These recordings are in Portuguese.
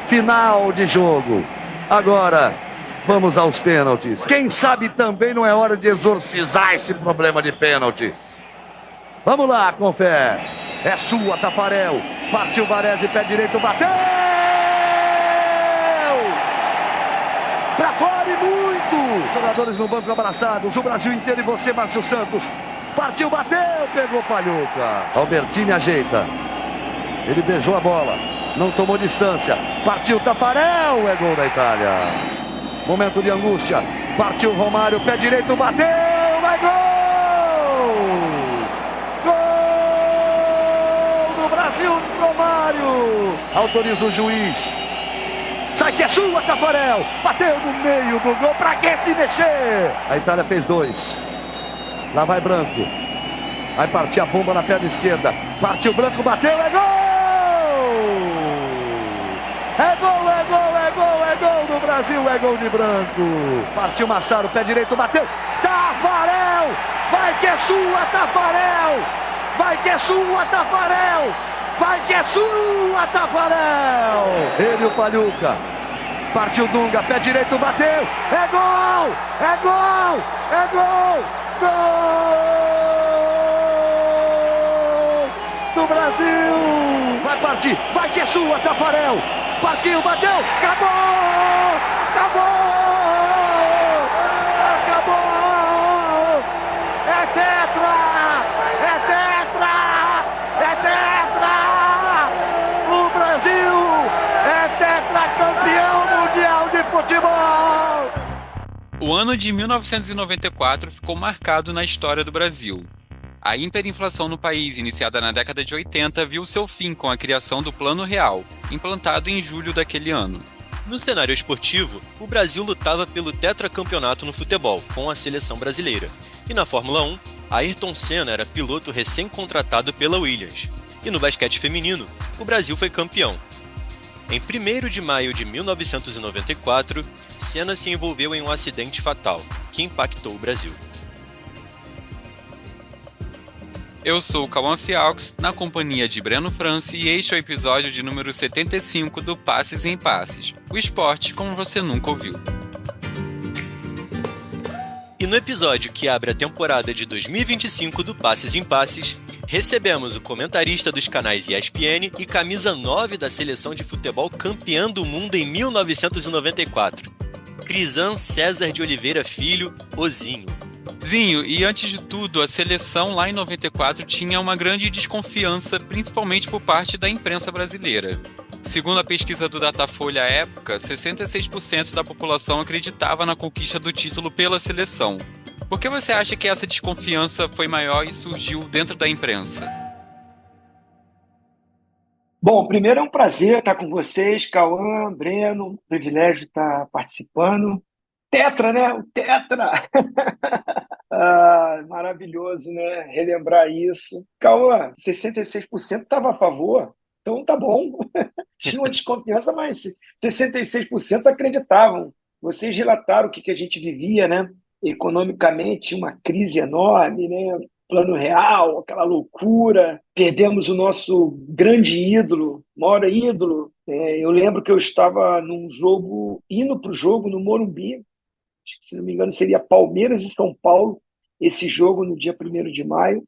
Final de jogo. Agora, vamos aos pênaltis. Quem sabe também não é hora de exorcizar esse problema de pênalti. Vamos lá, com fé. É sua, Tafarel. Partiu Baresi, pé direito, bateu! Pra fora e muito! Jogadores no banco abraçados, o Brasil inteiro e você, Márcio Santos. Partiu, bateu, pegou Paluca. Albertini ajeita. Ele beijou a bola, não tomou distância. Partiu Tafarel, é gol da Itália. Momento de angústia. Partiu Romário, pé direito, bateu, é gol! Gol do Brasil, Romário. Autoriza o juiz. Sai que é sua, Tafarel. Bateu no meio do gol, pra que se mexer? A Itália fez 2. Lá vai Branco. Vai partir a bomba na perna esquerda. Partiu Branco, bateu, é gol! É gol, é gol, é gol, é gol do Brasil, é gol de Branco. Partiu Massaro, pé direito, bateu. Tafarel! Vai que é sua, Tafarel! Vai que é sua, Tafarel! Vai que é sua, Tafarel! Ele e o Paluca. Partiu Dunga, pé direito, bateu. É gol! É gol! É gol! Gol do Brasil! Vai partir, vai que é sua, Tafarel! Partiu, bateu, acabou! Acabou! Acabou! É tetra! É tetra! É tetra! O Brasil é tetracampeão mundial de futebol! O ano de 1994 ficou marcado na história do Brasil. A hiperinflação no país, iniciada na década de 80, viu seu fim com a criação do Plano Real, implantado em julho daquele ano. No cenário esportivo, o Brasil lutava pelo tetracampeonato no futebol, com a seleção brasileira. E na Fórmula 1, Ayrton Senna era piloto recém-contratado pela Williams. E no basquete feminino, o Brasil foi campeão. Em 1º de maio de 1994, Senna se envolveu em um acidente fatal, que impactou o Brasil. Eu sou o Cauã Fialques, na companhia de Breno France, e este é o episódio de número 75 do Passes em Passes, o esporte como você nunca ouviu. E no episódio que abre a temporada de 2025 do Passes em Passes, recebemos o comentarista dos canais ESPN e camisa 9 da seleção de futebol campeã do mundo em 1994, Crisan César de Oliveira Filho, Ozinho. Zinho, e antes de tudo, a seleção lá em 94 tinha uma grande desconfiança, principalmente por parte da imprensa brasileira. Segundo a pesquisa do Datafolha à época, 66% da população acreditava na conquista do título pela seleção. Por que você acha que essa desconfiança foi maior e surgiu dentro da imprensa? Bom, primeiro é um prazer estar com vocês, Cauã, Breno, privilégio estar participando. Tetra, né? O Tetra! Maravilhoso, né? Relembrar isso. Cauã, 66% estava a favor, então tá bom. Tinha uma desconfiança, mas 66% acreditavam. Vocês relataram o que a gente vivia, né? Economicamente, uma crise enorme, né? Plano Real, aquela loucura. Perdemos o nosso grande ídolo, maior ídolo. Eu lembro que eu estava num jogo, indo para o jogo no Morumbi, acho que, se não me engano, seria Palmeiras e São Paulo, esse jogo no dia 1º de maio.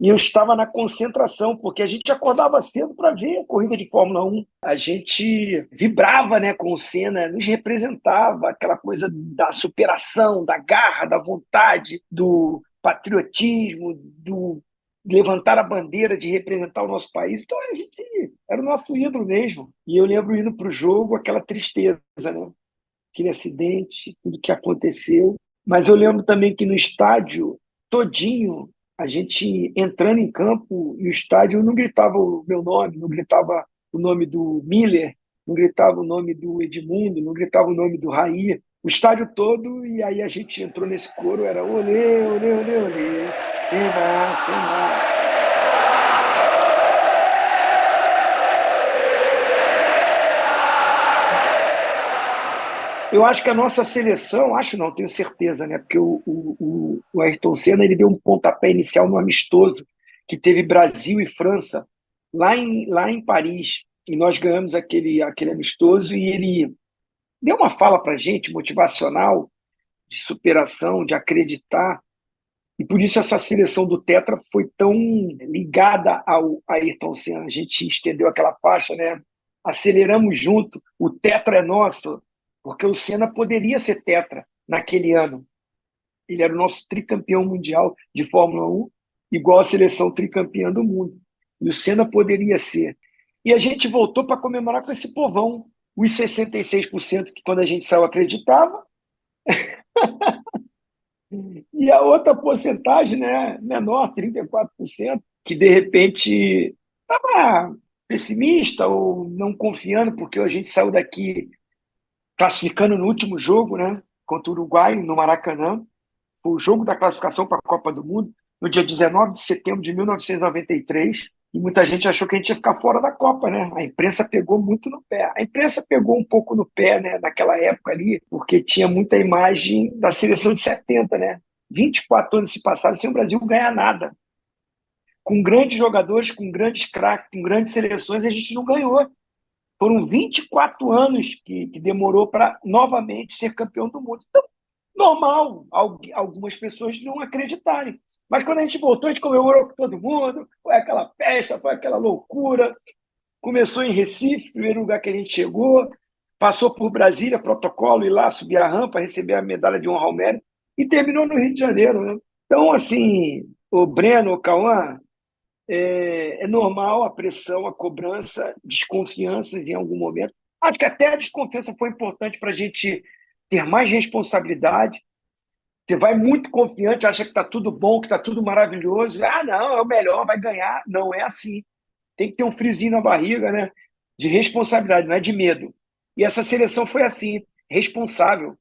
E eu estava na concentração, porque a gente acordava cedo para ver a corrida de Fórmula 1. A gente vibrava, né, com o Senna, nos representava aquela coisa da superação, da garra, da vontade, do patriotismo, do levantar a bandeira de representar o nosso país. Então a gente era o nosso ídolo mesmo. E eu lembro indo para o jogo, aquela tristeza, né? Aquele acidente, tudo que aconteceu. Mas eu lembro também que no estádio todinho, a gente entrando em campo, e o estádio não gritava o meu nome, não gritava o nome do Miller, não gritava o nome do Edmundo, não gritava o nome do Raí, o estádio todo, e aí a gente entrou nesse coro, era olê, olê, olê, olê, Senna, Senna. Eu acho que a nossa seleção, acho não, tenho certeza, né? Porque o Ayrton Senna ele deu um pontapé inicial no amistoso que teve Brasil e França, lá em Paris. e nós ganhamos aquele amistoso e ele deu uma fala para a gente motivacional, de superação, de acreditar. E por isso essa seleção do Tetra foi tão ligada ao Ayrton Senna. A gente estendeu aquela faixa, né? Aceleramos junto, o Tetra é nosso, porque o Senna poderia ser Tetra naquele ano. Ele era o nosso tricampeão mundial de Fórmula 1, igual a seleção tricampeã do mundo. E o Senna poderia ser. E a gente voltou para comemorar com esse povão. Os 66% que quando a gente saiu acreditava, e a outra porcentagem, né, menor, 34%, que de repente estava pessimista ou não confiando, porque a gente saiu daqui classificando no último jogo, né, contra o Uruguai, no Maracanã. Foi o jogo da classificação para a Copa do Mundo, no dia 19 de setembro de 1993. E muita gente achou que a gente ia ficar fora da Copa, né? A imprensa pegou muito no pé. A imprensa pegou um pouco no pé, né, naquela época ali, porque tinha muita imagem da seleção de 70, né? 24 anos se passaram sem o Brasil ganhar nada. Com grandes jogadores, com grandes craques, com grandes seleções, a gente não ganhou. Foram 24 anos que demorou para novamente ser campeão do mundo. Então, normal algumas pessoas não acreditarem. Mas quando a gente voltou, a gente comemorou com todo mundo, foi aquela festa, foi aquela loucura. Começou em Recife, primeiro lugar que a gente chegou, passou por Brasília, protocolo, ir lá, subir a rampa, receber a medalha de honra ao mérito, e terminou no Rio de Janeiro, né? Então, assim, o Breno, o Cauã, é normal a pressão, a cobrança, desconfianças em algum momento. Acho que até a desconfiança foi importante para a gente ter mais responsabilidade. Você vai muito confiante, acha que está tudo bom, que está tudo maravilhoso. Ah, não, é o melhor, vai ganhar. Não é assim. Tem que ter um friozinho na barriga, né? De responsabilidade, não é de medo. E essa seleção foi assim, responsável.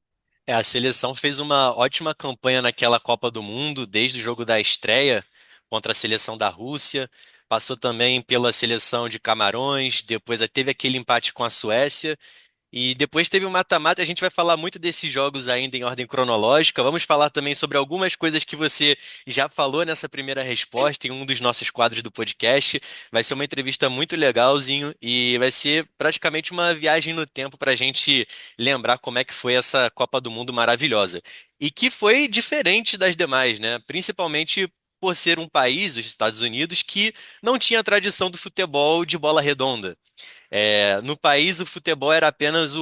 A seleção fez uma ótima campanha naquela Copa do Mundo, desde o jogo da estreia contra a seleção da Rússia, passou também pela seleção de Camarões, depois teve aquele empate com a Suécia. E depois teve o mata-mata, a gente vai falar muito desses jogos ainda em ordem cronológica. Vamos falar também sobre algumas coisas que você já falou nessa primeira resposta em um dos nossos quadros do podcast. Vai ser uma entrevista muito legalzinho e vai ser praticamente uma viagem no tempo para a gente lembrar como é que foi essa Copa do Mundo maravilhosa. E que foi diferente das demais, né? Principalmente por ser um país, os Estados Unidos, que não tinha a tradição do futebol de bola redonda. No país, o futebol é apenas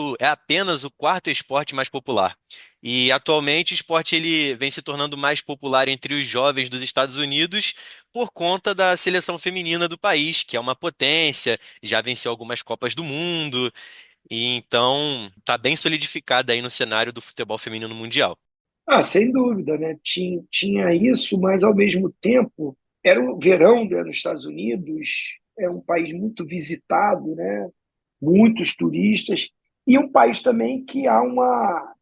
o quarto esporte mais popular. E atualmente o esporte ele vem se tornando mais popular entre os jovens dos Estados Unidos por conta da seleção feminina do país, que é uma potência, já venceu algumas Copas do Mundo, e então está bem solidificada aí no cenário do futebol feminino mundial. Ah, sem dúvida, né? Tinha isso, mas ao mesmo tempo era o verão, né, nos Estados Unidos, é um país muito visitado, né? Muitos turistas, e um país também que há uma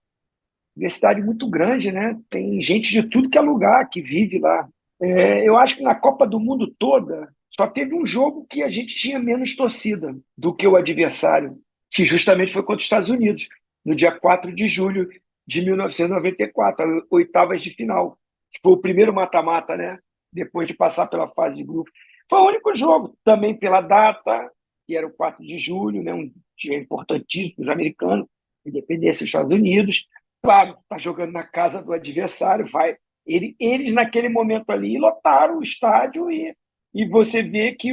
diversidade muito grande, né? Tem gente de tudo que é lugar que vive lá. Eu acho que na Copa do Mundo toda só teve um jogo que a gente tinha menos torcida do que o adversário, que justamente foi contra os Estados Unidos, no dia 4 de julho de 1994, oitavas de final, que foi o primeiro mata-mata, né? Depois de passar pela fase de grupo. Foi o único jogo, também pela data, que era o 4 de julho, né? Um dia importantíssimo para os americanos, independência dos Estados Unidos. Claro, está jogando na casa do adversário, vai. Eles, naquele momento ali, lotaram o estádio e você vê que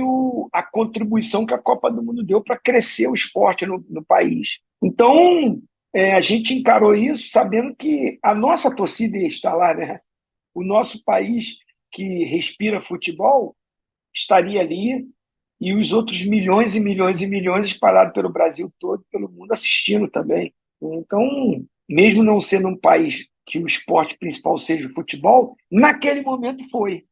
a contribuição que a Copa do Mundo deu para crescer o esporte no país. Então, a gente encarou isso sabendo que a nossa torcida ia estar lá, né? O nosso país que respira futebol estaria ali e os outros milhões e milhões e milhões espalhados pelo Brasil todo, pelo mundo, assistindo também. Então, mesmo não sendo um país que o esporte principal seja o futebol, naquele momento foi.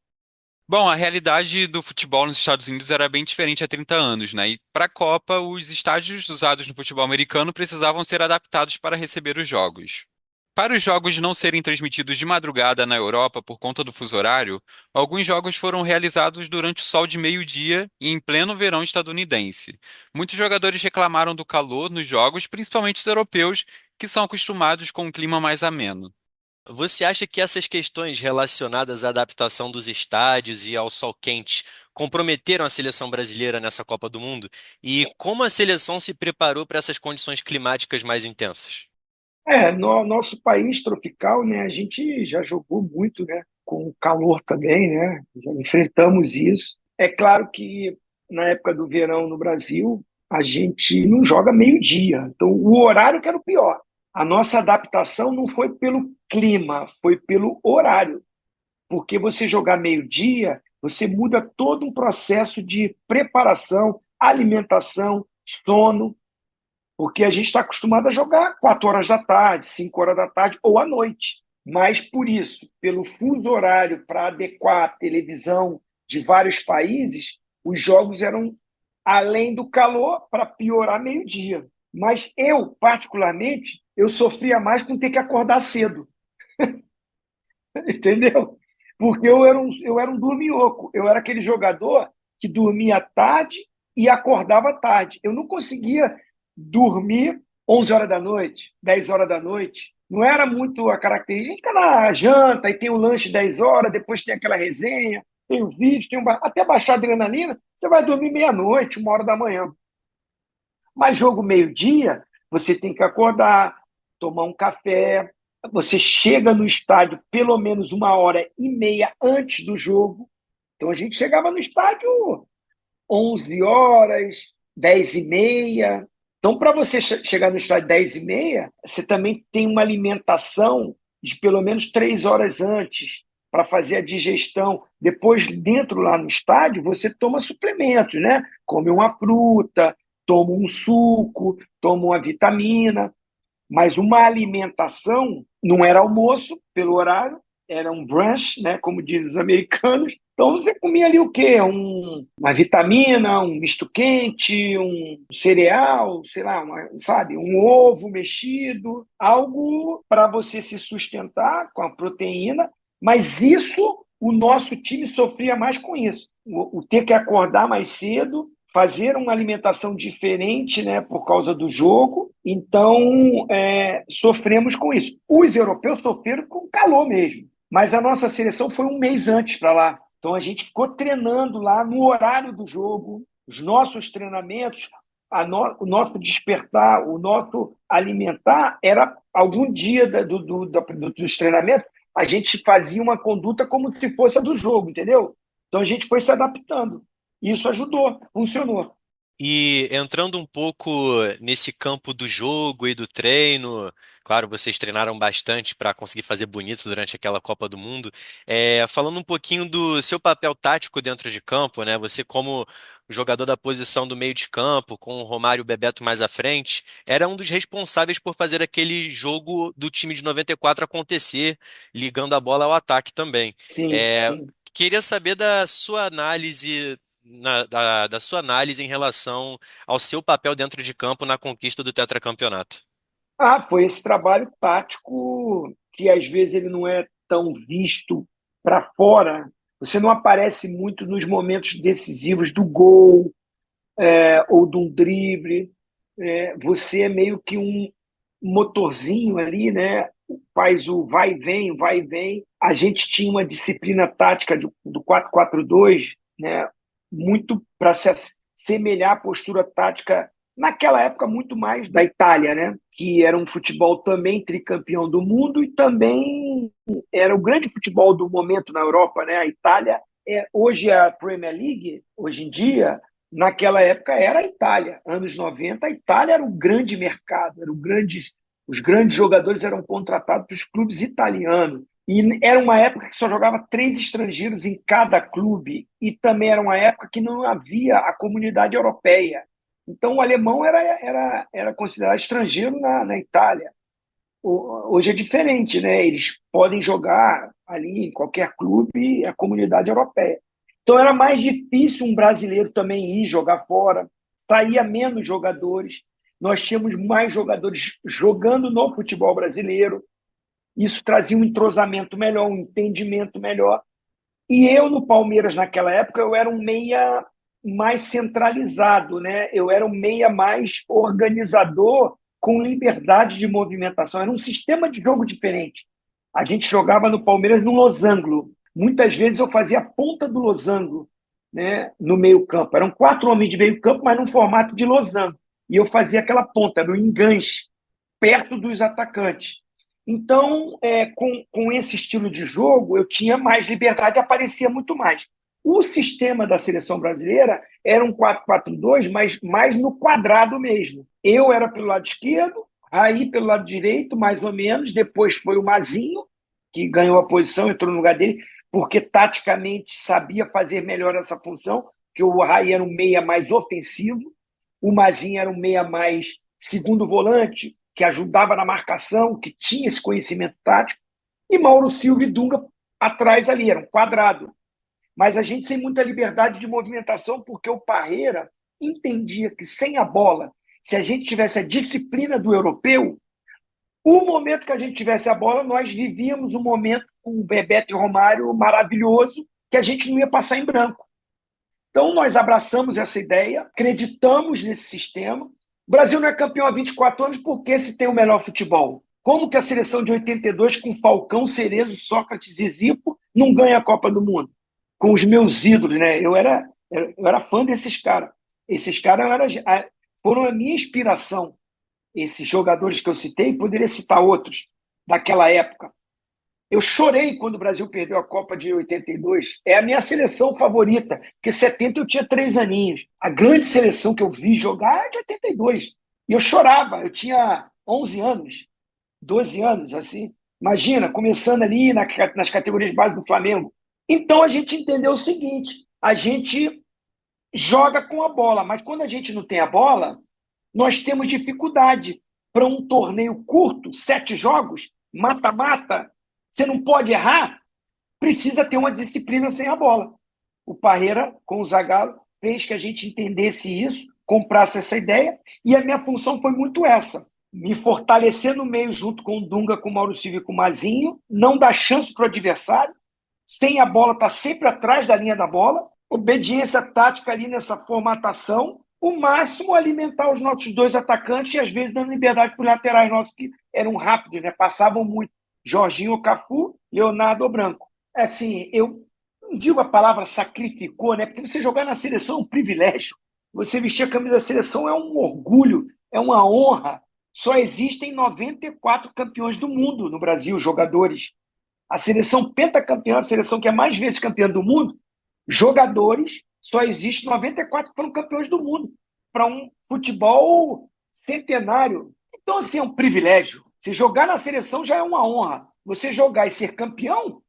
Bom, a realidade do futebol nos Estados Unidos era bem diferente há 30 anos, né? E para a Copa, os estádios usados no futebol americano precisavam ser adaptados para receber os jogos. Para os jogos não serem transmitidos de madrugada na Europa por conta do fuso horário, alguns jogos foram realizados durante o sol de meio-dia e em pleno verão estadunidense. Muitos jogadores reclamaram do calor nos jogos, principalmente os europeus, que são acostumados com um clima mais ameno. Você acha que essas questões relacionadas à adaptação dos estádios e ao sol quente comprometeram a seleção brasileira nessa Copa do Mundo? E como a seleção se preparou para essas condições climáticas mais intensas? No nosso país tropical, né, a gente já jogou muito, né, com o calor também, né, já enfrentamos isso. É claro que na época do verão no Brasil, a gente não joga meio-dia, então o horário que era o pior. A nossa adaptação não foi pelo clima, foi pelo horário, porque você jogar meio-dia, você muda todo um processo de preparação, alimentação, sono, porque a gente está acostumado a jogar 4 horas da tarde, 5 horas da tarde ou à noite. Mas por isso, pelo fuso horário para adequar a televisão de vários países, os jogos eram além do calor para piorar meio-dia. Mas eu, particularmente, eu sofria mais com ter que acordar cedo, entendeu? Porque eu era um dorminhoco, eu era aquele jogador que dormia tarde e acordava tarde. Eu não conseguia dormir 11 horas da noite, 10 horas da noite. Não era muito a característica. A gente fica na janta e tem o lanche 10 horas, depois tem aquela resenha, tem o vídeo, até baixar a adrenalina, você vai dormir meia-noite, 1 hora da manhã. Mas jogo meio-dia, você tem que acordar, tomar um café, você chega no estádio pelo menos 1 hora e meia antes do jogo. Então a gente chegava no estádio 11 horas, 10h30. Então, para você chegar no estádio 10h30, você também tem uma alimentação de pelo menos 3 horas antes para fazer a digestão. Depois, dentro lá no estádio, você toma suplementos, né? Come uma fruta, toma um suco, toma uma vitamina. Mas uma alimentação não era almoço, pelo horário, era um brunch, né, como dizem os americanos. Então você comia ali o quê? Uma vitamina, um misto quente, um cereal, sei lá, sabe, um ovo mexido, algo para você se sustentar com a proteína. Mas isso, o nosso time sofria mais com isso. O ter que acordar mais cedo, fazer uma alimentação diferente, né, por causa do jogo. Então, sofremos com isso. Os europeus sofreram com calor mesmo, mas a nossa seleção foi um mês antes para lá. Então, a gente ficou treinando lá no horário do jogo, os nossos treinamentos, o nosso despertar, o nosso alimentar era algum dia dos treinamentos, a gente fazia uma conduta como se fosse a do jogo, entendeu? Então, a gente foi se adaptando. E isso ajudou, funcionou. E entrando um pouco nesse campo do jogo e do treino, claro, vocês treinaram bastante para conseguir fazer bonito durante aquela Copa do Mundo. Falando um pouquinho do seu papel tático dentro de campo, né? Você como jogador da posição do meio de campo, com o Romário e o Bebeto mais à frente, era um dos responsáveis por fazer aquele jogo do time de 94 acontecer, ligando a bola ao ataque também. Sim, É, sim. Queria saber da sua análise da sua análise em relação ao seu papel dentro de campo na conquista do tetracampeonato. Foi esse trabalho tático que às vezes ele não é tão visto para fora. Você não aparece muito nos momentos decisivos do gol, ou de um drible. Você é meio que um motorzinho ali, né? Faz o vai e vem, vai e vem. A gente tinha uma disciplina tática do 4-4-2, né? Muito para se assemelhar à postura tática naquela época muito mais da Itália, né? Que era um futebol também tricampeão do mundo e também era o grande futebol do momento na Europa, né? A Itália hoje é a Premier League, hoje em dia, naquela época era a Itália. Anos 90, a Itália era um grande mercado, os grandes jogadores eram contratados para os clubes italianos. E era uma época que só jogava 3 estrangeiros em cada clube, e também era uma época que não havia a comunidade europeia. Então, o alemão era considerado estrangeiro na Itália. Hoje é diferente, né? Eles podem jogar ali em qualquer clube, a comunidade europeia. Então era mais difícil um brasileiro também ir jogar fora, saía menos jogadores. Nós tínhamos mais jogadores jogando no futebol brasileiro. Isso trazia um entrosamento melhor, um entendimento melhor. E eu, no Palmeiras, naquela época, eu era um meia mais centralizado, né? Eu era um meia mais organizador, com liberdade de movimentação. Era um sistema de jogo diferente. A gente jogava no Palmeiras no losango. Muitas vezes eu fazia a ponta do losango, né, no meio-campo. Eram 4 homens de meio-campo, mas num formato de losango. E eu fazia aquela ponta, no enganche, perto dos atacantes. Então, com esse estilo de jogo, eu tinha mais liberdade e aparecia muito mais. O sistema da seleção brasileira era um 4-4-2, mas mais no quadrado mesmo. Eu era pelo lado esquerdo, aí pelo lado direito, mais ou menos. Depois foi o Mazinho, que ganhou a posição, entrou no lugar dele, porque taticamente sabia fazer melhor essa função, que o Raí era um meia mais ofensivo, o Mazinho era um meia mais segundo volante, que ajudava na marcação, que tinha esse conhecimento tático, e Mauro Silva e Dunga atrás ali, era um quadrado. Mas a gente sem muita liberdade de movimentação, porque o Parreira entendia que sem a bola, se a gente tivesse a disciplina do europeu, o momento que a gente tivesse a bola, nós vivíamos um momento com o Bebeto e o Romário maravilhoso, que a gente não ia passar em branco. Então, nós abraçamos essa ideia, acreditamos nesse sistema. O Brasil não é campeão há 24 anos porque se tem o melhor futebol. Como que a seleção de 82, com Falcão, Cerezo, Sócrates e Zico, não ganha a Copa do Mundo? Com os meus ídolos, né? Eu era fã desses caras. Esses caras foram a minha inspiração. Esses jogadores que eu citei, poderia citar outros daquela época. Eu chorei quando o Brasil perdeu a Copa de 82. É a minha seleção favorita, porque 70 eu tinha 3 aninhos. A grande seleção que eu vi jogar é de 82. E eu chorava, eu tinha 11 anos, 12 anos, assim. Imagina, começando ali nas categorias base do Flamengo. Então a gente entendeu o seguinte: a gente joga com a bola, mas quando a gente não tem a bola, nós temos dificuldade para um torneio curto, 7 jogos, mata-mata. Você não pode errar, precisa ter uma disciplina sem a bola. O Parreira, com o Zagallo, fez que a gente entendesse isso, comprasse essa ideia, e a minha função foi muito essa: me fortalecer no meio junto com o Dunga, com o Mauro Silva e com o Mazinho, não dar chance para o adversário, sem a bola, estar sempre atrás da linha da bola, obediência tática ali nessa formatação, o máximo alimentar os nossos 2 atacantes e às vezes dando liberdade para os laterais nossos, que eram rápidos, né? Passavam muito. Jorginho, Cafu, Leonardo Branco. Assim, eu não digo a palavra sacrificou, né? Porque você jogar na seleção é um privilégio. Você vestir a camisa da seleção é um orgulho, é uma honra. Só existem 94 campeões do mundo no Brasil, jogadores. A seleção pentacampeã, a seleção que é mais vezes campeã do mundo, jogadores, só existe 94 que foram campeões do mundo, para um futebol centenário. Então, assim, é um privilégio. Se jogar na seleção já é uma honra. Você jogar e ser campeão,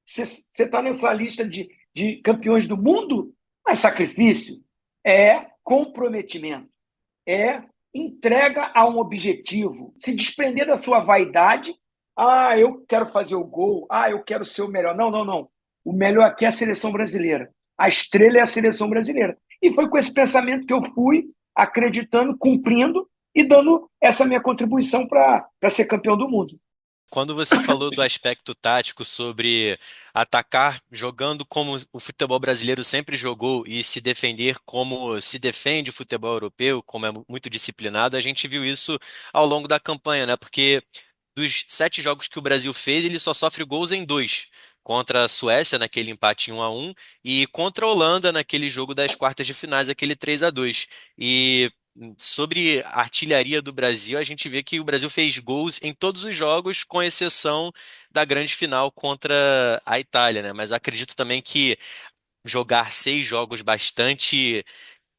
você está nessa lista de campeões do mundo, não é sacrifício, é comprometimento, é entrega a um objetivo, se desprender da sua vaidade. Ah, eu quero fazer o gol, ah, eu quero ser o melhor. Não, não, não. O melhor aqui é a seleção brasileira. A estrela é a seleção brasileira. E foi com esse pensamento que eu fui acreditando, cumprindo e dando essa minha contribuição para ser campeão do mundo. Quando você falou do aspecto tático sobre atacar jogando como o futebol brasileiro sempre jogou e se defender como se defende o futebol europeu, como é muito disciplinado, a gente viu isso ao longo da campanha, né? Porque dos 7 jogos que o Brasil fez, ele só sofre gols em 2. Contra a Suécia, naquele empate 1-1, e contra a Holanda, naquele jogo das quartas de finais, aquele 3-2. E sobre a artilharia do Brasil, a gente vê que o Brasil fez gols em todos os jogos, com exceção da grande final contra a Itália, né? Mas eu acredito também que jogar 6 jogos bastante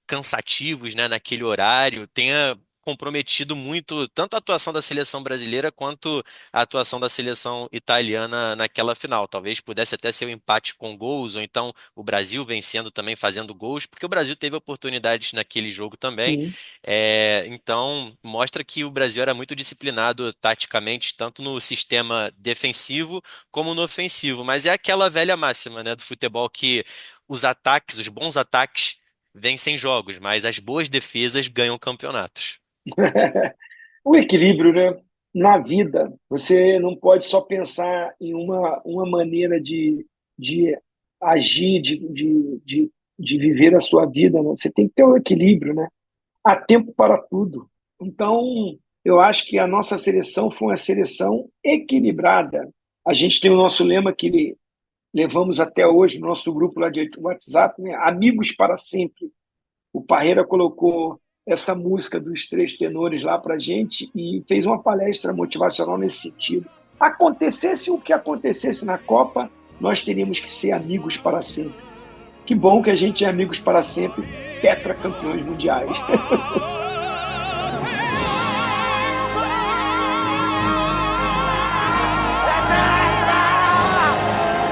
cansativos, né, naquele horário, tenha comprometido muito tanto a atuação da seleção brasileira quanto a atuação da seleção italiana naquela final. Talvez pudesse até ser um empate com gols, ou então o Brasil vencendo também, fazendo gols, porque o Brasil teve oportunidades naquele jogo também. Sim. Então, mostra que o Brasil era muito disciplinado taticamente, tanto no sistema defensivo como no ofensivo. Mas é aquela velha máxima, né, do futebol que os ataques, os bons ataques vencem jogos, mas as boas defesas ganham campeonatos. O equilíbrio, né? Na vida, você não pode só pensar em uma maneira de agir, de viver a sua vida, né? Você tem que ter um equilíbrio, né? Há tempo para tudo. Então, Eu acho que a nossa seleção foi uma seleção equilibrada. A gente tem o nosso lema que levamos até hoje no nosso grupo lá de WhatsApp, né? Amigos para sempre. O Parreira colocou essa música dos Três Tenores lá para a gente e fez uma palestra motivacional nesse sentido. Acontecesse o que acontecesse na Copa, nós teríamos que ser amigos para sempre. Que bom que a gente é amigos para sempre, tetracampeões mundiais.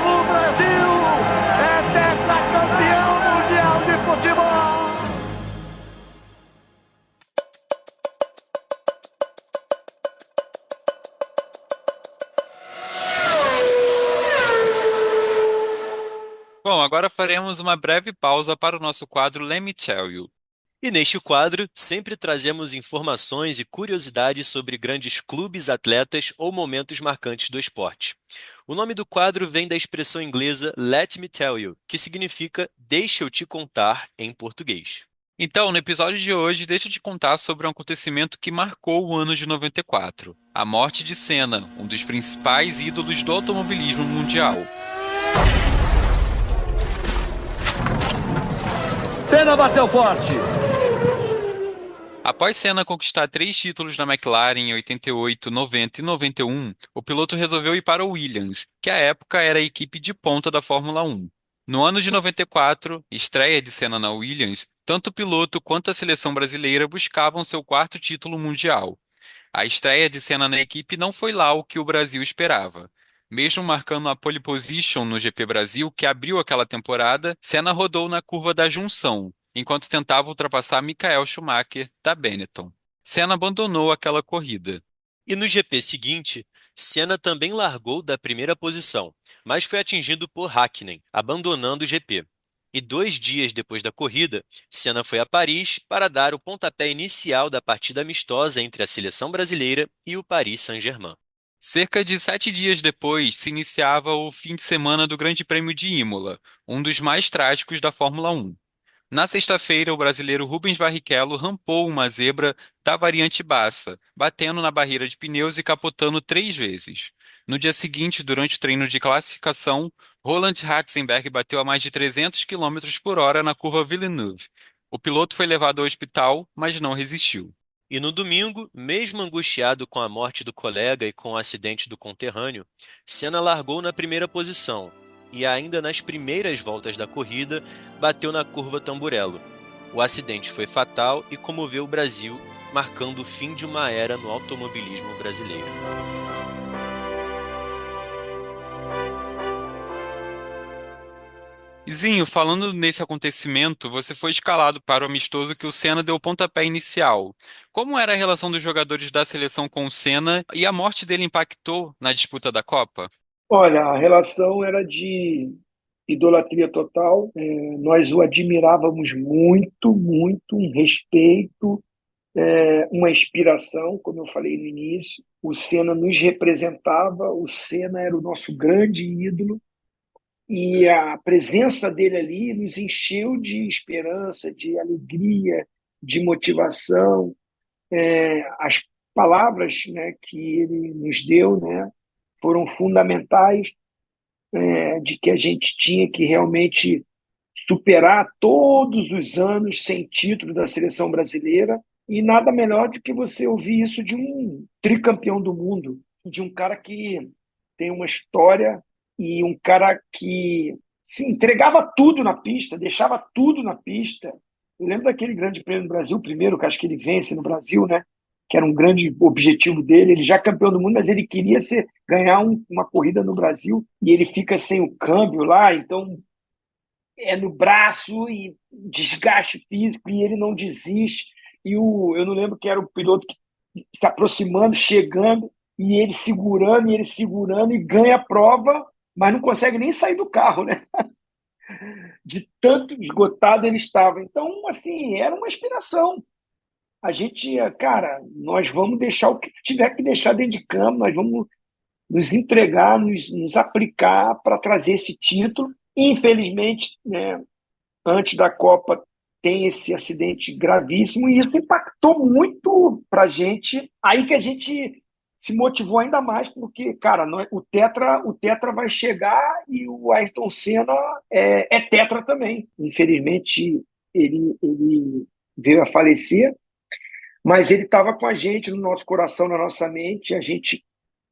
O Brasil é tetracampeão mundial de futebol! Bom, agora faremos uma breve pausa para o nosso quadro Let Me Tell You. E neste quadro, sempre trazemos informações e curiosidades sobre grandes clubes, atletas ou momentos marcantes do esporte. O nome do quadro vem da expressão inglesa Let Me Tell You, que significa Deixa eu te contar em português. Então, no episódio de hoje, deixa eu te contar sobre um acontecimento que marcou o ano de 94, a morte de Senna, um dos principais ídolos do automobilismo mundial. Senna bateu forte. Após Senna conquistar 3 títulos na McLaren em 88, 90 e 91, o piloto resolveu ir para o Williams, que à época era a equipe de ponta da Fórmula 1. No ano de 94, estreia de Senna na Williams, tanto o piloto quanto a seleção brasileira buscavam seu 4º título mundial. A estreia de Senna na equipe não foi lá o que o Brasil esperava. Mesmo marcando a pole position no GP Brasil, que abriu aquela temporada, Senna rodou na curva da junção, enquanto tentava ultrapassar Michael Schumacher, da Benetton. Senna abandonou aquela corrida. E no GP seguinte, Senna também largou da primeira posição, mas foi atingido por Hakkinen, abandonando o GP. E 2 dias depois da corrida, Senna foi a Paris para dar o pontapé inicial da partida amistosa entre a seleção brasileira e o Paris Saint-Germain. Cerca de 7 dias depois, se iniciava o fim de semana do Grande Prêmio de Imola, um dos mais trágicos da Fórmula 1. Na sexta-feira, o brasileiro Rubens Barrichello rampou uma zebra da variante Bassa, batendo na barreira de pneus e capotando 3 vezes. No dia seguinte, durante o treino de classificação, Roland Ratzenberger bateu a mais de 300 km por hora na curva Villeneuve. O piloto foi levado ao hospital, mas não resistiu. E no domingo, mesmo angustiado com a morte do colega e com o acidente do conterrâneo, Senna largou na primeira posição e, ainda nas primeiras voltas da corrida, bateu na curva Tamburello. O acidente foi fatal e comoveu o Brasil, marcando o fim de uma era no automobilismo brasileiro. Zinho, falando nesse acontecimento, você foi escalado para o amistoso que o Senna deu o pontapé inicial. Como era a relação dos jogadores da seleção com o Senna e a morte dele impactou na disputa da Copa? Olha, a relação era de idolatria total. Nós o admirávamos muito, muito, um respeito, uma inspiração, como eu falei no início. O Senna nos representava, o Senna era o nosso grande ídolo e a presença dele ali nos encheu de esperança, de alegria, de motivação. As palavras, né, que ele nos deu, né, foram fundamentais, de que a gente tinha que realmente superar todos os anos sem título da seleção brasileira, e nada melhor do que você ouvir isso de um tricampeão do mundo, de um cara que tem uma história e um cara que se entregava tudo na pista, deixava tudo na pista. Eu lembro daquele Grande Prêmio do Brasil, primeiro, que acho que ele vence no Brasil, né? Que era um grande objetivo dele. Ele já é campeão do mundo, mas ele queria ganhar uma corrida no Brasil e ele fica sem o câmbio lá, então é no braço e desgaste físico e ele não desiste. Eu não lembro quem era o piloto que se aproximando, chegando, e ele segurando e ganha a prova, mas não consegue nem sair do carro, né? De tanto esgotado ele estava. Então, assim, era uma inspiração. A gente, cara, nós vamos deixar o que tiver que deixar dentro de campo, nós vamos nos entregar, nos aplicar para trazer esse título. Infelizmente, né, antes da Copa tem esse acidente gravíssimo e isso impactou muito para a gente. Aí que a gente se motivou ainda mais, porque, cara, o Tetra vai chegar e o Ayrton Senna é Tetra também. Infelizmente, ele veio a falecer, mas ele estava com a gente, no nosso coração, na nossa mente. A gente,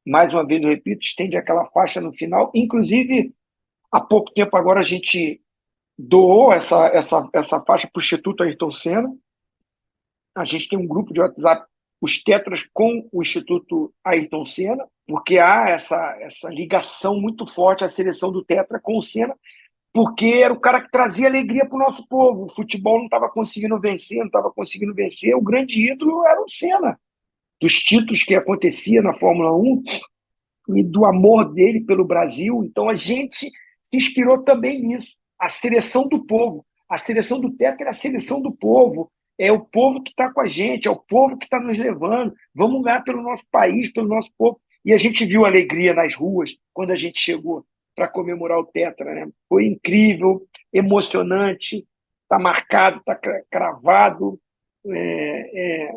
mais uma vez, eu repito, estende aquela faixa no final. Inclusive, há pouco tempo agora, a gente doou essa faixa para o Instituto Ayrton Senna. A gente tem um grupo de WhatsApp, os Tetras com o Instituto Ayrton Senna, porque há essa ligação muito forte à seleção do Tetra com o Senna, porque era o cara que trazia alegria para o nosso povo. O futebol não estava conseguindo vencer, não estava conseguindo vencer. O grande ídolo era o Senna, dos títulos que acontecia na Fórmula 1 e do amor dele pelo Brasil. Então a gente se inspirou também nisso. A seleção do povo. A seleção do Tetra é a seleção do povo. É o povo que está com a gente, é o povo que está nos levando. Vamos lá pelo nosso país, pelo nosso povo. E a gente viu a alegria nas ruas quando a gente chegou para comemorar o Tetra, né? Foi incrível, emocionante, está marcado, está cravado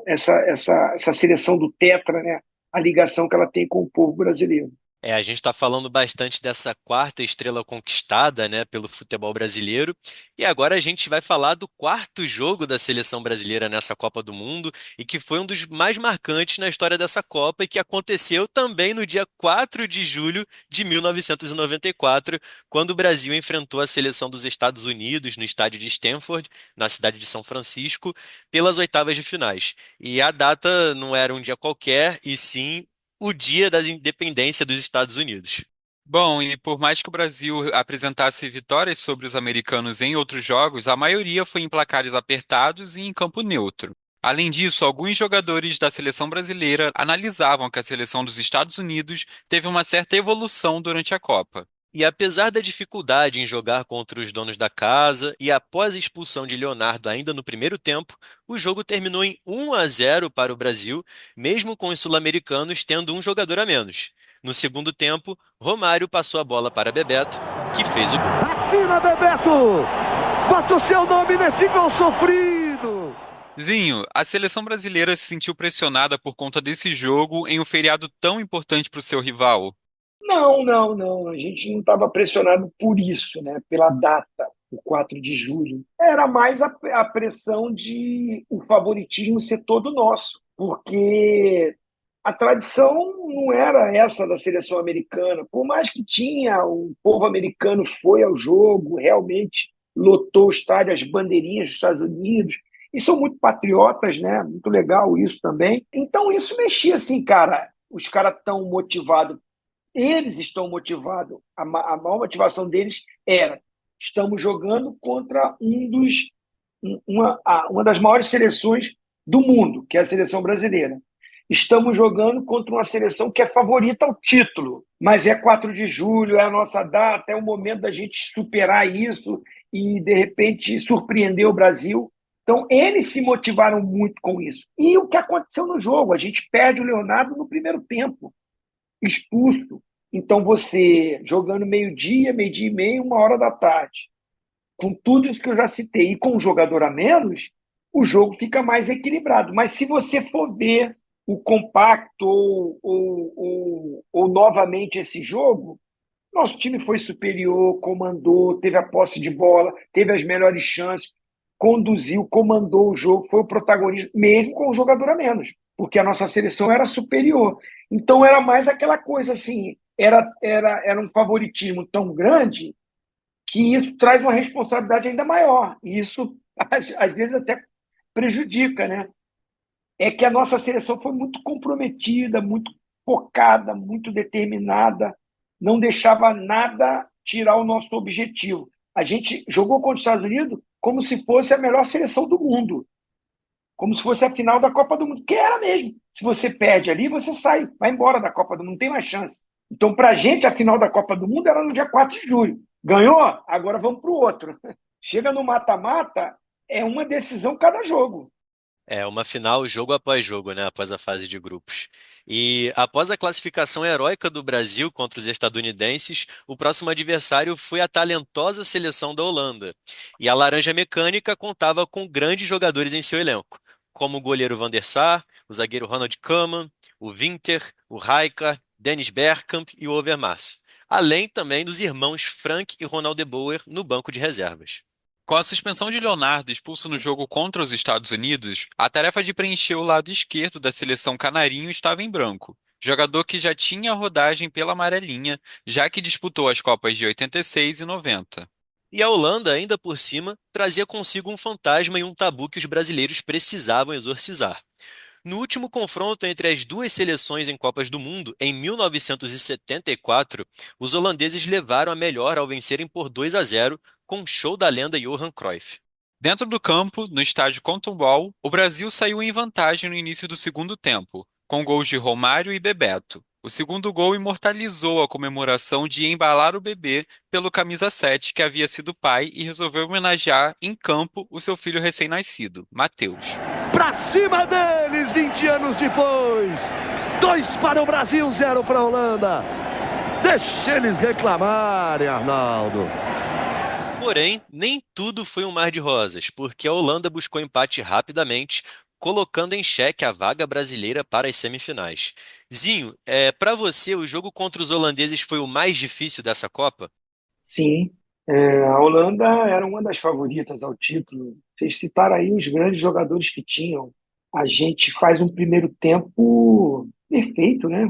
essa seleção do Tetra, né? A ligação que ela tem com o povo brasileiro. A gente está falando bastante dessa quarta estrela conquistada, né, pelo futebol brasileiro. E agora a gente vai falar do quarto jogo da seleção brasileira nessa Copa do Mundo e que foi um dos mais marcantes na história dessa Copa e que aconteceu também no dia 4 de julho de 1994, quando o Brasil enfrentou a seleção dos Estados Unidos no estádio de Stanford, na cidade de São Francisco, pelas oitavas de finais. E a data não era um dia qualquer, e sim o dia da independência dos Estados Unidos. Bom, e por mais que o Brasil apresentasse vitórias sobre os americanos em outros jogos, a maioria foi em placares apertados e em campo neutro. Além disso, alguns jogadores da seleção brasileira analisavam que a seleção dos Estados Unidos teve uma certa evolução durante a Copa. E apesar da dificuldade em jogar contra os donos da casa e após a expulsão de Leonardo ainda no primeiro tempo, o jogo terminou em 1-0 para o Brasil, mesmo com os sul-americanos tendo um jogador a menos. No segundo tempo, Romário passou a bola para Bebeto, que fez o gol. Assina, Bebeto! Bota o seu nome nesse gol sofrido! Zinho, a seleção brasileira se sentiu pressionada por conta desse jogo em um feriado tão importante para o seu rival? Não, não, não. A gente não estava pressionado por isso, né? Pela data, o 4 de julho. Era mais a pressão de o favoritismo ser todo nosso, porque a tradição não era essa da seleção americana. Por mais que tinha, o povo americano foi ao jogo, realmente lotou o estádio, as bandeirinhas dos Estados Unidos, e são muito patriotas, né? Muito legal isso também. Então isso mexia assim, cara. Os caras estão motivados, eles estão motivados. A maior motivação deles era: estamos jogando contra uma das maiores seleções do mundo, que é a seleção brasileira. Estamos jogando contra uma seleção que é favorita ao título, mas é 4 de julho, é a nossa data, é o momento da gente superar isso e, de repente, surpreender o Brasil. Então, eles se motivaram muito com isso. E o que aconteceu no jogo? A gente perde o Leonardo no primeiro tempo, expulso. Então, você jogando meio-dia, meio-dia e meio, 1 hora da tarde, com tudo isso que eu já citei, e com um jogador a menos, o jogo fica mais equilibrado. Mas se você for ver o compacto ou novamente esse jogo, nosso time foi superior, comandou, teve a posse de bola, teve as melhores chances, conduziu, comandou o jogo, foi o protagonista, mesmo com um jogador a menos, porque a nossa seleção era superior. Então era mais aquela coisa assim, era um favoritismo tão grande que isso traz uma responsabilidade ainda maior. E isso, às vezes, até prejudica, né? É que a nossa seleção foi muito comprometida, muito focada, muito determinada, não deixava nada tirar o nosso objetivo. A gente jogou contra os Estados Unidos como se fosse a melhor seleção do mundo, como se fosse a final da Copa do Mundo, que era mesmo. Se você perde ali, você sai, vai embora da Copa do Mundo, não tem mais chance. Então, para a gente, a final da Copa do Mundo era no dia 4 de julho. Ganhou? Agora vamos para o outro. Chega no mata-mata, é uma decisão cada jogo. É uma final jogo após jogo, né? Após a fase de grupos. E após a classificação heróica do Brasil contra os estadunidenses, o próximo adversário foi a talentosa seleção da Holanda. E a Laranja Mecânica contava com grandes jogadores em seu elenco, como o goleiro Van der Sar, o zagueiro Ronald Koeman, o Winter, o Rijkaard, Dennis Bergkamp e o Overmars. Além também dos irmãos Frank e Ronald de Boer no banco de reservas. Com a suspensão de Leonardo expulso no jogo contra os Estados Unidos, a tarefa de preencher o lado esquerdo da seleção canarinho estava em branco. Jogador que já tinha rodagem pela amarelinha, já que disputou as Copas de 86 e 90. E a Holanda, ainda por cima, trazia consigo um fantasma e um tabu que os brasileiros precisavam exorcizar. No último confronto entre as duas seleções em Copas do Mundo, em 1974, os holandeses levaram a melhor ao vencerem por 2-0 com o show da lenda Johan Cruyff. Dentro do campo, no estádio Cotton o Brasil saiu em vantagem no início do segundo tempo, com gols de Romário e Bebeto. O segundo gol imortalizou a comemoração de embalar o bebê pelo camisa 7 que havia sido pai e resolveu homenagear em campo o seu filho recém-nascido, Matheus. Pra cima deles, 20 anos depois. 2 para o Brasil, 0 para a Holanda. Deixa eles reclamarem, Arnaldo. Porém, nem tudo foi um mar de rosas, porque a Holanda buscou empate rapidamente, colocando em xeque a vaga brasileira para as semifinais. Zinho, para você, o jogo contra os holandeses foi o mais difícil dessa Copa? Sim, a Holanda era uma das favoritas ao título. Vocês citaram aí os grandes jogadores que tinham. A gente faz um primeiro tempo perfeito, né?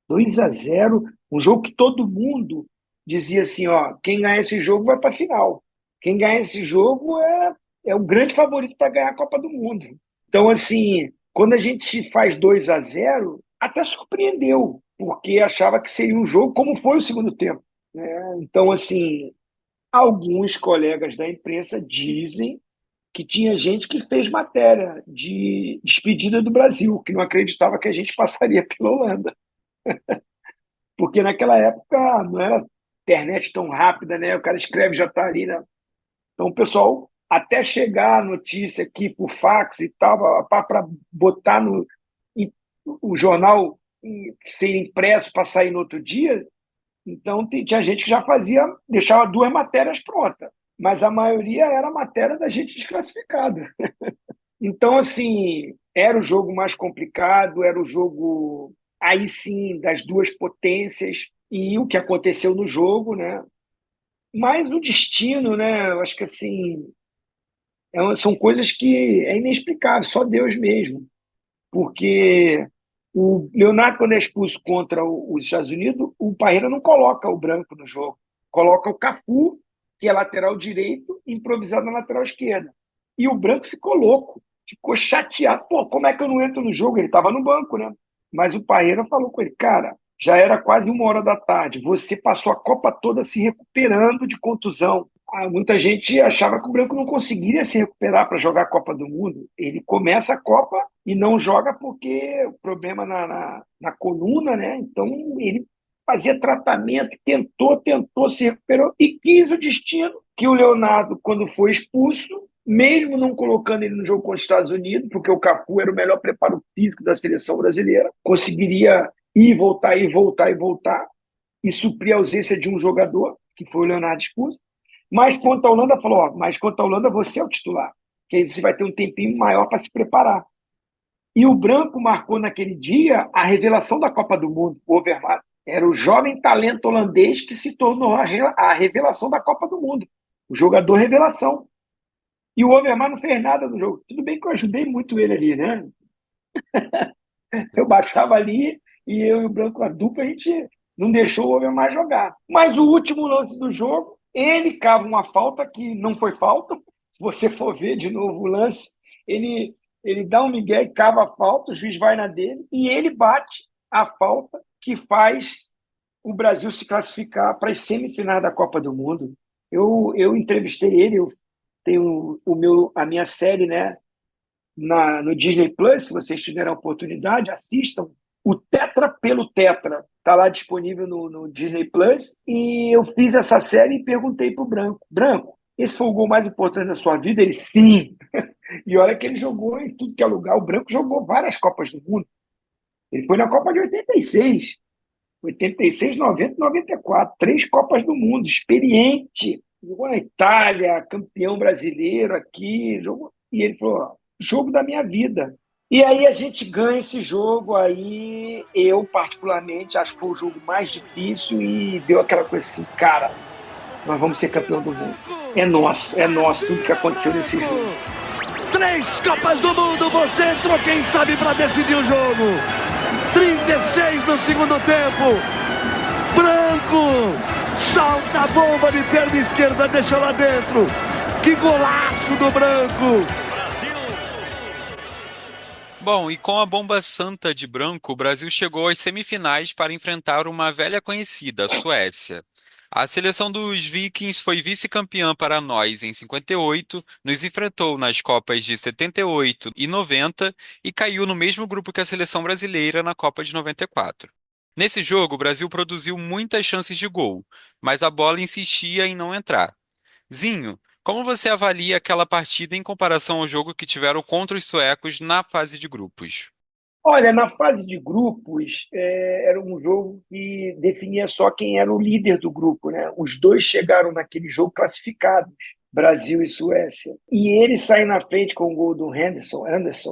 2-0, um jogo que todo mundo dizia assim, ó, quem ganhar esse jogo vai para a final. Quem ganhar esse jogo é o grande favorito para ganhar a Copa do Mundo. Então, assim, quando a gente faz 2-0, até surpreendeu, porque achava que seria um jogo como foi o segundo tempo, né? Então, assim, alguns colegas da imprensa dizem que tinha gente que fez matéria de despedida do Brasil, que não acreditava que a gente passaria pela Holanda. Porque naquela época não era internet tão rápida, né? O cara escreve, já está ali, né? Então o pessoal, até chegar a notícia aqui por fax e tal, para botar o jornal ser impresso para sair no outro dia, então tinha gente que já fazia, deixava 2 matérias prontas, mas a maioria era matéria da gente desclassificada. Então, assim, era o jogo mais complicado, era o jogo, aí sim, das duas potências, e o que aconteceu no jogo, né? Mas o destino, né? Eu acho que, assim, são coisas que é inexplicável, só Deus mesmo. Porque o Leonardo, quando é expulso contra os Estados Unidos, o Parreira não coloca o branco no jogo, coloca o Cafu, que é lateral direito, improvisado na lateral esquerda. E o branco ficou louco, ficou chateado. Pô, como é que eu não entro no jogo? Ele estava no banco, né? Mas o Parreira falou com ele, cara, já era quase 1 hora da tarde, você passou a Copa toda se recuperando de contusão. Muita gente achava que o Branco não conseguiria se recuperar para jogar a Copa do Mundo. Ele começa a Copa e não joga porque o problema na coluna, né? Então ele fazia tratamento, tentou, se recuperou e quis o destino que o Leonardo, quando foi expulso, mesmo não colocando ele no jogo contra os Estados Unidos, porque o Cafu era o melhor preparo físico da seleção brasileira, conseguiria ir, voltar, e suprir a ausência de um jogador, que foi o Leonardo expulso. Mas quanto a Holanda, falou, ó, mas quanto a Holanda, você é o titular, que aí você vai ter um tempinho maior para se preparar. E o Branco marcou naquele dia a revelação da Copa do Mundo, o Overmars. Era o jovem talento holandês que se tornou a revelação da Copa do Mundo, o jogador revelação. E o Overmars não fez nada no jogo. Tudo bem que eu ajudei muito ele ali, né? Eu baixava ali e eu e o Branco, a dupla, a gente não deixou o Overmars jogar. Mas o último lance do jogo, ele cava uma falta que não foi falta. Se você for ver de novo o lance, ele dá um migué e cava a falta, o juiz vai na dele e ele bate a falta que faz o Brasil se classificar para as semifinais da Copa do Mundo. Eu entrevistei ele, eu tenho a minha série, né, no Disney Plus. Se vocês tiverem a oportunidade, assistam o Tetra pelo Tetra. Está lá disponível no Disney Plus. E eu fiz essa série e perguntei para o Branco: Branco, esse foi o gol mais importante da sua vida? Ele, sim. E olha que ele jogou em tudo que é lugar. O Branco jogou várias Copas do Mundo. Ele foi na Copa de 86. 86, 90 e 94. 3 Copas do Mundo. Experiente. Jogou na Itália, campeão brasileiro aqui. Jogou... E ele falou, ó, jogo da minha vida. E aí a gente ganha esse jogo. Aí eu, particularmente, acho que foi o jogo mais difícil e deu aquela coisa assim, cara, nós vamos ser campeão do mundo. É nosso tudo que aconteceu nesse jogo. 3 Copas do Mundo, você entrou, quem sabe, para decidir o jogo. 36 no segundo tempo. Branco salta a bomba de perna esquerda, deixa lá dentro. Que golaço do Branco. Bom, e com a bomba santa de Branco, o Brasil chegou às semifinais para enfrentar uma velha conhecida, a Suécia. A seleção dos Vikings foi vice-campeã para nós em 58, nos enfrentou nas Copas de 78 e 90 e caiu no mesmo grupo que a seleção brasileira na Copa de 94. Nesse jogo, o Brasil produziu muitas chances de gol, mas a bola insistia em não entrar. Zinho, como você avalia aquela partida em comparação ao jogo que tiveram contra os suecos na fase de grupos? Olha, na fase de grupos, era um jogo que definia só quem era o líder do grupo, né? Os dois chegaram naquele jogo classificados, Brasil e Suécia. E ele sai na frente com o gol do Anderson,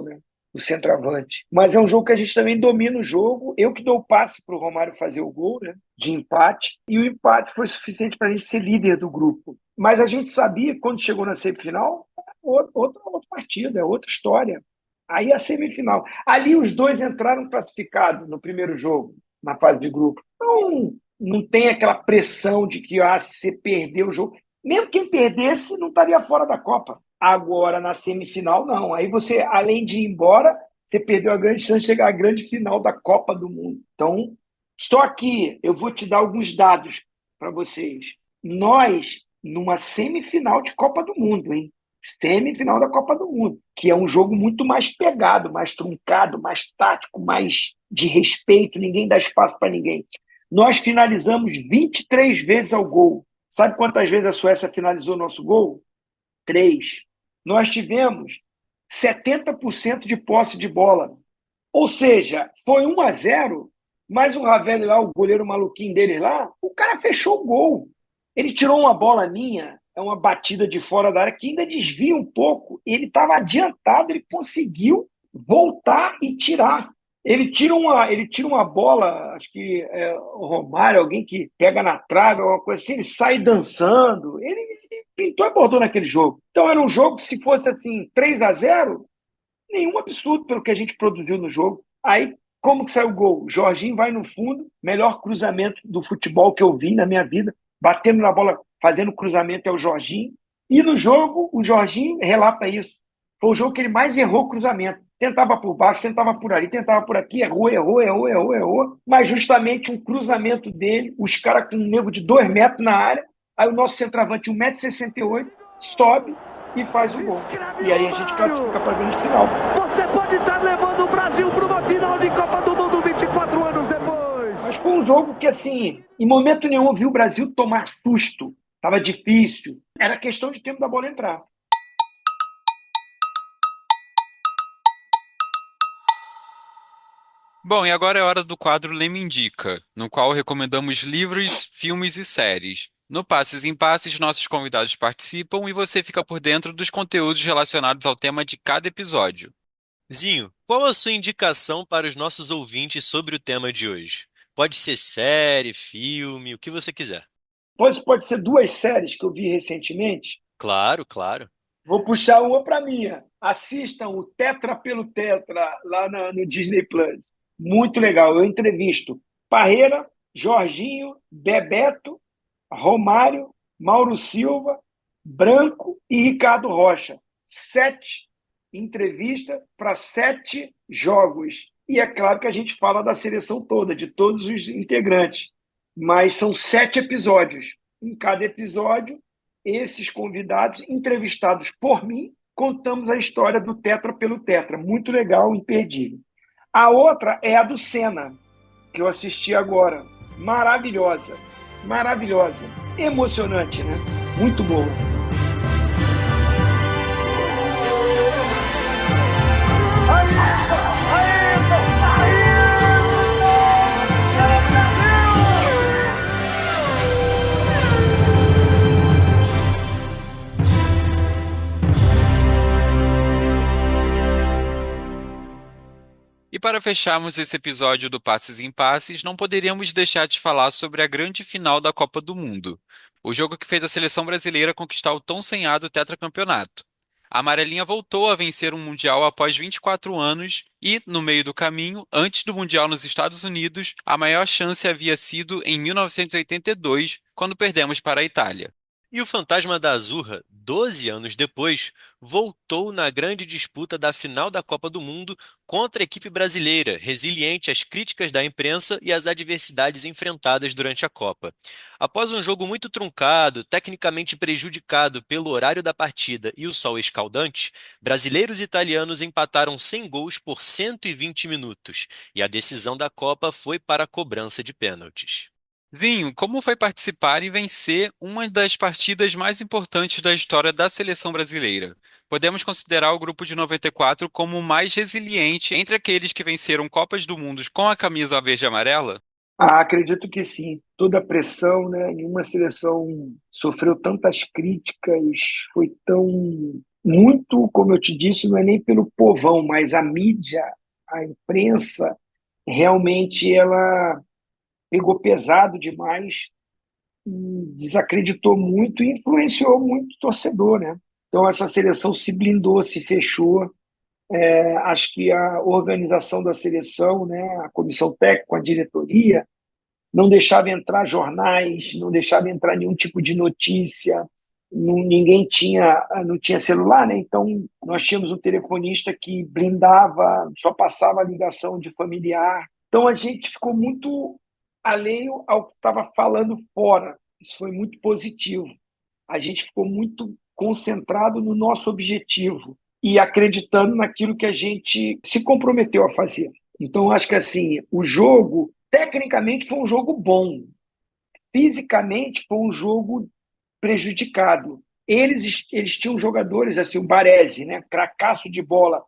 né? O centroavante. Mas é um jogo que a gente também domina o jogo. Eu que dou o passe para o Romário fazer o gol, né? De empate. E o empate foi suficiente para a gente ser líder do grupo. Mas a gente sabia, quando chegou na semifinal, outra partida, outra história. Aí a semifinal. Ali os dois entraram classificados no primeiro jogo, na fase de grupo. Então, não tem aquela pressão de que se você perdeu o jogo. Mesmo quem perdesse não estaria fora da Copa. Agora, na semifinal, não. Aí você, além de ir embora, você perdeu a grande chance de chegar à grande final da Copa do Mundo. Então, só que eu vou te dar alguns dados para vocês. Nós, numa semifinal de Copa do Mundo, hein? Semifinal da Copa do Mundo, que é um jogo muito mais pegado, mais truncado, mais tático, mais de respeito, ninguém dá espaço para ninguém. Nós finalizamos 23 vezes ao gol. Sabe quantas vezes a Suécia finalizou nosso gol? 3. Nós tivemos 70% de posse de bola. Ou seja, foi 1-0, mas o Ravelli lá, o goleiro maluquinho dele lá, o cara fechou o gol. Ele tirou uma bola minha, é uma batida de fora da área que ainda desvia um pouco. Ele estava adiantado, ele conseguiu voltar e tirar. Ele tira uma bola, acho que é o Romário, alguém que pega na trave, alguma coisa assim, ele sai dançando. Ele pintou e bordou naquele jogo. Então era um jogo que, se fosse assim, 3-0, nenhum absurdo pelo que a gente produziu no jogo. Aí, como que saiu o gol? Jorginho vai no fundo, melhor cruzamento do futebol que eu vi na minha vida, batendo na bola, fazendo cruzamento é o Jorginho. E no jogo, o Jorginho relata isso. Foi o jogo que ele mais errou cruzamento. Tentava por baixo, tentava por ali, tentava por aqui, errou. Mas justamente um cruzamento dele, os caras com um nego de 2 metros na área, aí o nosso centroavante, 1,68 m, sobe e faz o gol. E aí a gente classifica para a grande final. Você pode estar levando o Brasil para uma final de Copa do Mundo 24 anos depois. Mas foi um jogo que, assim, em momento nenhum eu vi o Brasil tomar susto. Estava difícil. Era questão de tempo da bola entrar. Bom, e agora é hora do quadro Lê Me Indica, no qual recomendamos livros, filmes e séries. No Passes em Passes, nossos convidados participam e você fica por dentro dos conteúdos relacionados ao tema de cada episódio. Zinho, qual a sua indicação para os nossos ouvintes sobre o tema de hoje? Pode ser série, filme, o que você quiser. Pode ser 2 séries que eu vi recentemente. Claro, claro. Vou puxar uma para minha. Assistam o Tetra pelo Tetra lá no Disney Plus. Muito legal. Eu entrevisto Parreira, Jorginho, Bebeto, Romário, Mauro Silva, Branco e Ricardo Rocha. 7 entrevistas para 7 jogos. E é claro que a gente fala da seleção toda, de todos os integrantes. Mas são 7 episódios. Em cada episódio, esses convidados, entrevistados por mim, contamos a história do Tetra pelo Tetra. Muito legal, imperdível. A outra é a do Senna, que eu assisti agora. Maravilhosa. Emocionante, né? Muito boa. para fecharmos esse episódio do Passes em Passes, não poderíamos deixar de falar sobre a grande final da Copa do Mundo, o jogo que fez a seleção brasileira conquistar o tão sonhado tetracampeonato. A amarelinha voltou a vencer um Mundial após 24 anos e, no meio do caminho, antes do Mundial nos Estados Unidos, a maior chance havia sido em 1982, quando perdemos para a Itália. E o fantasma da Azurra, 12 anos depois, voltou na grande disputa da final da Copa do Mundo contra a equipe brasileira, resiliente às críticas da imprensa e às adversidades enfrentadas durante a Copa. Após um jogo muito truncado, tecnicamente prejudicado pelo horário da partida e o sol escaldante, brasileiros e italianos empataram sem gols por 120 minutos, e a decisão da Copa foi para a cobrança de pênaltis. Zinho, como foi participar e vencer uma das partidas mais importantes da história da seleção brasileira? Podemos considerar o grupo de 94 como o mais resiliente entre aqueles que venceram Copas do Mundo com a camisa verde e amarela? Acredito que sim. Toda a pressão, né? Nenhuma seleção sofreu tantas críticas, foi tão muito, como eu te disse, não é nem pelo povão, mas a mídia, a imprensa, realmente ela pegou pesado demais e desacreditou muito e influenciou muito o torcedor, né? Então essa seleção se blindou, se fechou. Acho que a organização da seleção, né, a comissão técnica, a diretoria, não deixava entrar jornais, não deixava entrar nenhum tipo de notícia, ninguém tinha, não tinha celular, né? Então nós tínhamos um telefonista que blindava, só passava a ligação de familiar. Então a gente ficou muito alheio ao que estava falando fora. Isso foi muito positivo. A gente ficou muito concentrado no nosso objetivo e acreditando naquilo que a gente se comprometeu a fazer. Então acho que assim, o jogo tecnicamente foi um jogo bom, fisicamente foi um jogo prejudicado. Eles tinham jogadores, assim, o Baresi, né, cracaço de bola,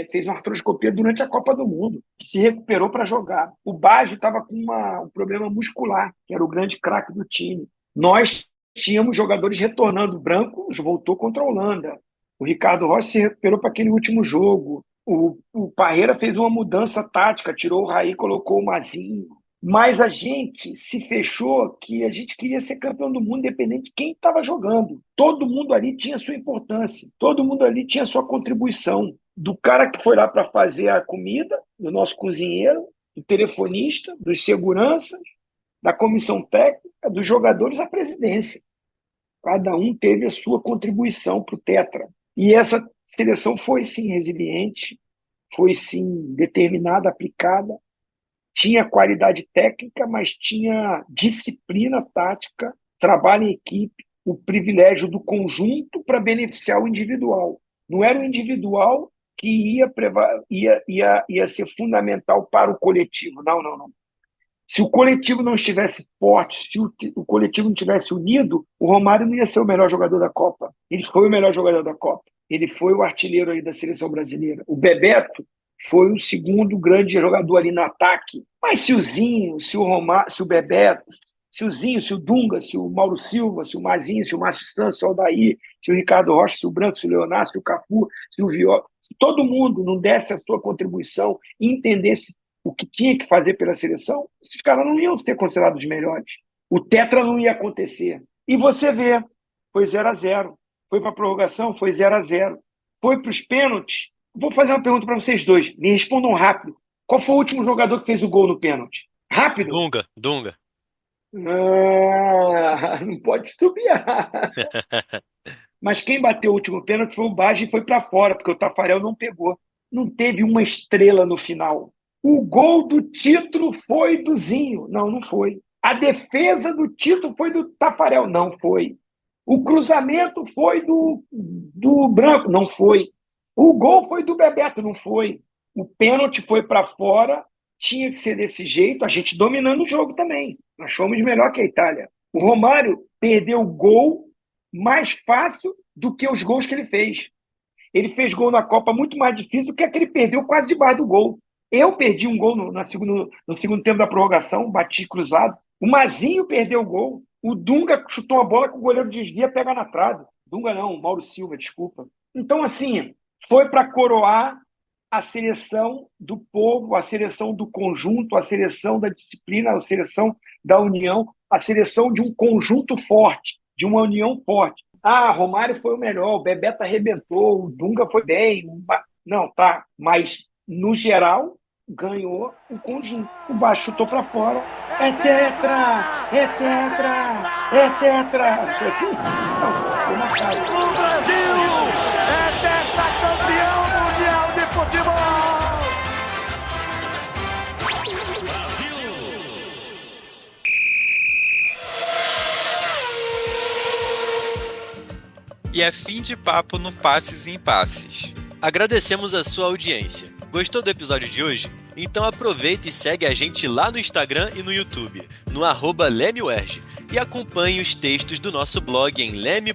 fez uma artroscopia durante a Copa do Mundo, que se recuperou para jogar. O Baggio estava com um problema muscular, que era o grande craque do time. Nós tínhamos jogadores retornando. O Branco voltou contra a Holanda. O Ricardo Rocha se recuperou para aquele último jogo. O Parreira fez uma mudança tática, tirou o Raí, colocou o Mazinho. Mas a gente se fechou que a gente queria ser campeão do mundo, independente de quem estava jogando. Todo mundo ali tinha sua importância, todo mundo ali tinha sua contribuição. Do cara que foi lá para fazer a comida, do nosso cozinheiro, do telefonista, dos seguranças, da comissão técnica, dos jogadores à presidência. Cada um teve a sua contribuição para o Tetra. E essa seleção foi sim resiliente, foi sim determinada, aplicada, tinha qualidade técnica, mas tinha disciplina tática, trabalho em equipe, o privilégio do conjunto para beneficiar o individual. Não era o individual que ia ser fundamental para o coletivo. Não, não, não. Se o coletivo não estivesse forte, se o coletivo não estivesse unido, o Romário não ia ser o melhor jogador da Copa. Ele foi o melhor jogador da Copa. Ele foi o artilheiro aí da seleção brasileira. O Bebeto foi o segundo grande jogador ali no ataque. Mas se o Zinho, se o Romário, se o Bebeto, se o Zinho, se o Dunga, se o Mauro Silva, se o Mazinho, se o Márcio Santos, se o Aldair, se o Ricardo Rocha, se o Branco, se o Leonardo, se o Cafu, se o Viola, se todo mundo não desse a sua contribuição e entendesse o que tinha que fazer pela seleção, esses caras não iam ser considerados os melhores. O tetra não ia acontecer. E você vê, foi 0-0. Foi para a prorrogação, foi 0-0. Foi para os pênaltis. Vou fazer uma pergunta para vocês dois. Me respondam rápido. Qual foi o último jogador que fez o gol no pênalti? Rápido. Dunga. Não pode estupiar. Mas quem bateu o último pênalti foi o Baggio e foi para fora, porque o Tafarel não pegou. Não teve uma estrela no final. O gol do título foi do Zinho. Não, não foi. A defesa do título foi do Tafarel. Não foi. O cruzamento foi do Branco. Não foi. O gol foi do Bebeto. Não foi. O pênalti foi para fora. Tinha que ser desse jeito. A gente dominando o jogo também. Nós fomos melhor que a Itália. O Romário perdeu o gol mais fácil do que os gols que ele fez. Ele fez gol na Copa muito mais difícil do que aquele perdeu quase debaixo do gol. Eu perdi um gol no segundo tempo da prorrogação, bati cruzado. O Mazinho perdeu o gol. O Dunga chutou a bola que o goleiro desvia, pega na trave. Dunga não, Mauro Silva, desculpa. Então, assim, foi para coroar a seleção do povo, a seleção do conjunto, a seleção da disciplina, a seleção da união, a seleção de um conjunto forte, de uma união forte. Romário foi o melhor, o Bebeto arrebentou, o Dunga foi bem. Não, tá, mas no geral ganhou o conjunto. O Baixo chutou para fora. É tetra! É tetra! É tetra! Foi assim? Não, foi marcado. O Brasil é tetracampeão mundial de futebol! E é fim de papo no Passes e Impasses. Agradecemos a sua audiência. Gostou do episódio de hoje? Então aproveita e segue a gente lá no Instagram e no YouTube, no @LemeUERJ, e acompanhe os textos do nosso blog em leme.erj.br.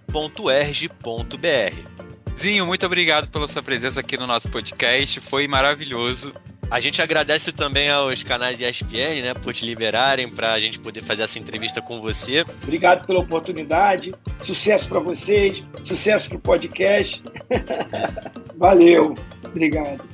Zinho, muito obrigado pela sua presença aqui no nosso podcast, foi maravilhoso. A gente agradece também aos canais ESPN, né, por te liberarem para a gente poder fazer essa entrevista com você. Obrigado pela oportunidade, sucesso para vocês, sucesso para o podcast. Valeu, obrigado.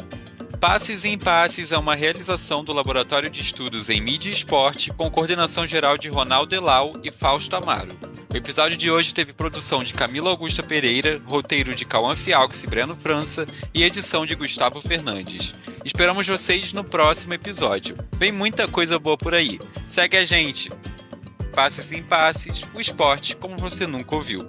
Passes e Impasses é uma realização do Laboratório de Estudos em Mídia e Esporte, com coordenação geral de Ronaldo Elau e Fausto Amaro. O episódio de hoje teve produção de Camila Augusta Pereira, roteiro de Cauã Fialx e Breno França e edição de Gustavo Fernandes. Esperamos vocês no próximo episódio. Vem muita coisa boa por aí. Segue a gente. Passes e Impasses, o esporte como você nunca ouviu.